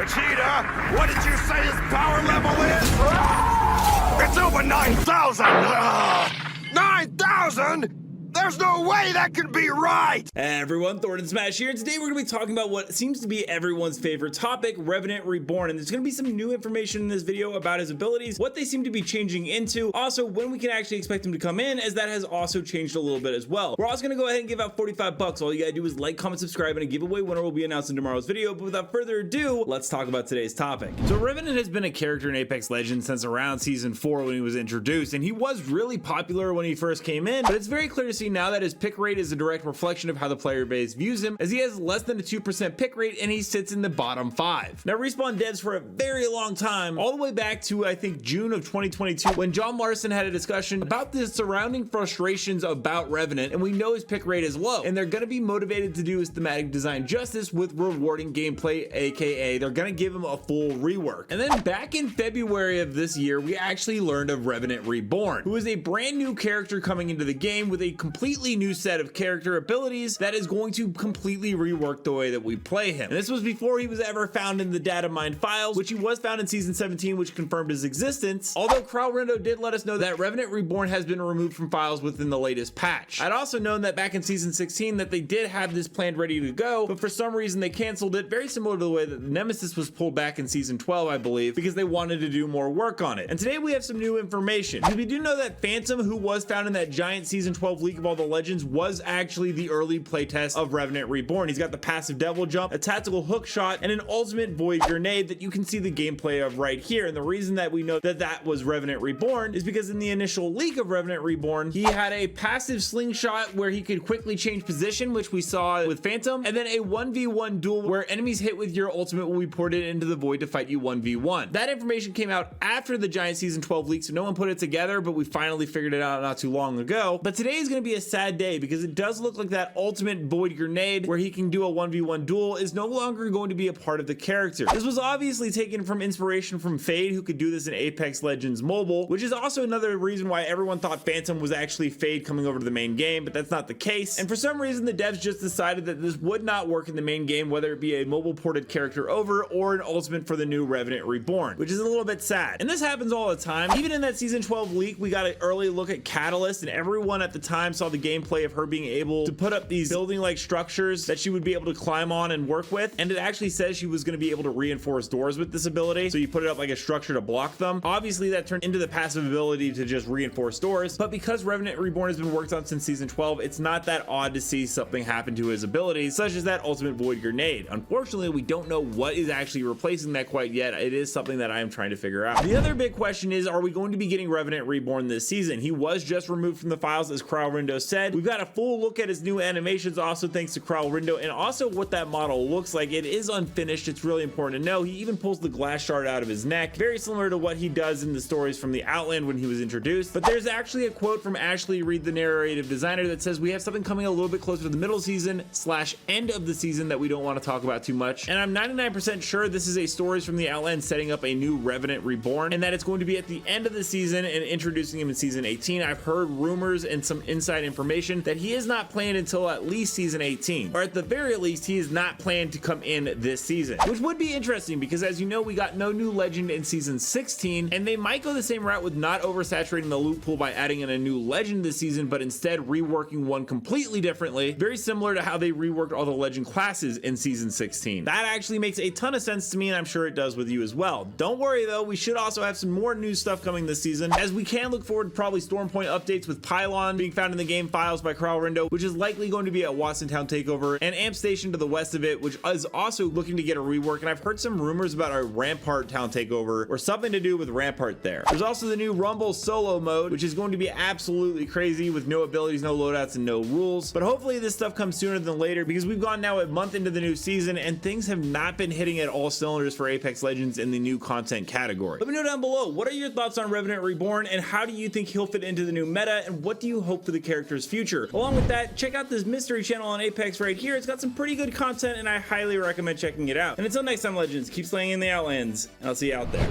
Vegeta, what did you say his power level is? It's over 9,000! 9,000?! There's no way that can be right! Hey everyone, Thordan Smash here, and today we're going to be talking about what seems to be everyone's favorite topic, Revenant Reborn, and there's going to be some new information in this video about his abilities, what they seem to be changing into, also when we can actually expect him to come in, as that has also changed a little bit as well. We're also going to go ahead and give out 45 bucks. All you gotta do is like, comment, subscribe, and a giveaway winner will be announced in tomorrow's video, but without further ado, let's talk about today's topic. So Revenant has been a character in Apex Legends since around Season 4 when he was introduced, and he was really popular when he first came in, but it's very clear to see now that his pick rate is a direct reflection of how the player base views him, as he has less than a 2% pick rate and he sits in the bottom 5. Now Respawn devs for a very long time, all the way back to I think June of 2022, when John Larson had a discussion about the surrounding frustrations about Revenant, and we know his pick rate is low, and they're going to be motivated to do his thematic design justice with rewarding gameplay, aka they're going to give him a full rework. And then back in February of this year, we actually learned of Revenant Reborn, who is a brand new character coming into the game with a completely new set of character abilities that is going to completely rework the way that we play him. And this was before he was ever found in the Dataminers files, which he was found in Season 17, which confirmed his existence, although Kralrindo did let us know that Revenant Reborn has been removed from files within the latest patch. I'd also known that back in Season 16 that they did have this planned ready to go, but for some reason they canceled it, very similar to the way that Nemesis was pulled back in Season 12, I believe, because they wanted to do more work on it. And today we have some new information. We do know that Phantom, who was found in that giant Season 12 leak of all the legends, was actually the early playtest of Revenant Reborn. He's got the passive devil jump, a tactical hook shot, and an ultimate void grenade that you can see the gameplay of right here. And the reason that we know that that was Revenant Reborn is because in the initial leak of Revenant Reborn, he had a passive slingshot where he could quickly change position, which we saw with Phantom, and then a 1v1 duel where enemies hit with your ultimate will be ported into the void to fight you 1v1. That information came out after the giant Season 12 leak, so no one put it together, but we finally figured it out not too long ago. But today is going to be a sad day because it does look like that ultimate void grenade where he can do a 1v1 duel is no longer going to be a part of the character. This was obviously taken from inspiration from Fade, who could do this in Apex Legends Mobile, which is also another reason why everyone thought Phantom was actually Fade coming over to the main game, but that's not the case. And for some reason the devs just decided that this would not work in the main game, whether it be a mobile ported character over or an ultimate for the new Revenant Reborn, which is a little bit sad. And this happens all the time. Even in that Season 12 leak, we got an early look at Catalyst, and everyone at the time saw the gameplay of her being able to put up these building like structures that she would be able to climb on and work with, and it actually says she was going to be able to reinforce doors with this ability, so you put it up like a structure to block them. Obviously that turned into the passive ability to just reinforce doors, but because Revenant Reborn has been worked on since Season 12, it's not that odd to see something happen to his abilities, such as that ultimate void grenade. Unfortunately, we don't know what is actually replacing that quite yet. It is something that I am trying to figure out. The other big question is, are we going to be getting Revenant Reborn this season? He was just removed from the files, as Kralrindo said. We've got a full look at his new animations, also thanks to Kralrindo, and also what that model looks like. It is unfinished. It's really important to know. He even pulls the glass shard out of his neck, very similar to what he does in the stories from the Outland when he was introduced. But there's actually a quote from Ashley Reed, the narrative designer, that says we have something coming a little bit closer to the middle season / end of the season that we don't want to talk about too much. And I'm 99% sure this is a stories from the Outland setting up a new Revenant Reborn, and that it's going to be at the end of the season and introducing him in Season 18. I've heard rumors and some inside information that he is not planned until at least Season 18, or at the very least he is not planned to come in this season, which would be interesting because, as you know, we got no new legend in Season 16, and they might go the same route with not oversaturating the loot pool by adding in a new legend this season, but instead reworking one completely differently, very similar to how they reworked all the legend classes in Season 16. That actually makes a ton of sense to me, and I'm sure it does with you as well. Don't worry though, we should also have some more new stuff coming this season, as we can look forward to probably Stormpoint updates with Pylon being found in the game files by Kralrindo, which is likely going to be at Watson Town Takeover, and Amp Station to the west of it, which is also looking to get a rework, and I've heard some rumors about a Rampart Town Takeover or something to do with Rampart there. There's also the new Rumble solo mode, which is going to be absolutely crazy with no abilities, no loadouts, and no rules. But hopefully this stuff comes sooner than later, because we've gone now a month into the new season and things have not been hitting at all cylinders for Apex Legends in the new content category. Let me know down below, what are your thoughts on Revenant Reborn, and how do you think he'll fit into the new meta, and what do you hope for the character's future? Along with that, check out this mystery channel on Apex right here. It's got some pretty good content and I highly recommend checking it out. And until next time, Legends, keep slaying in the Outlands, and I'll see you out there.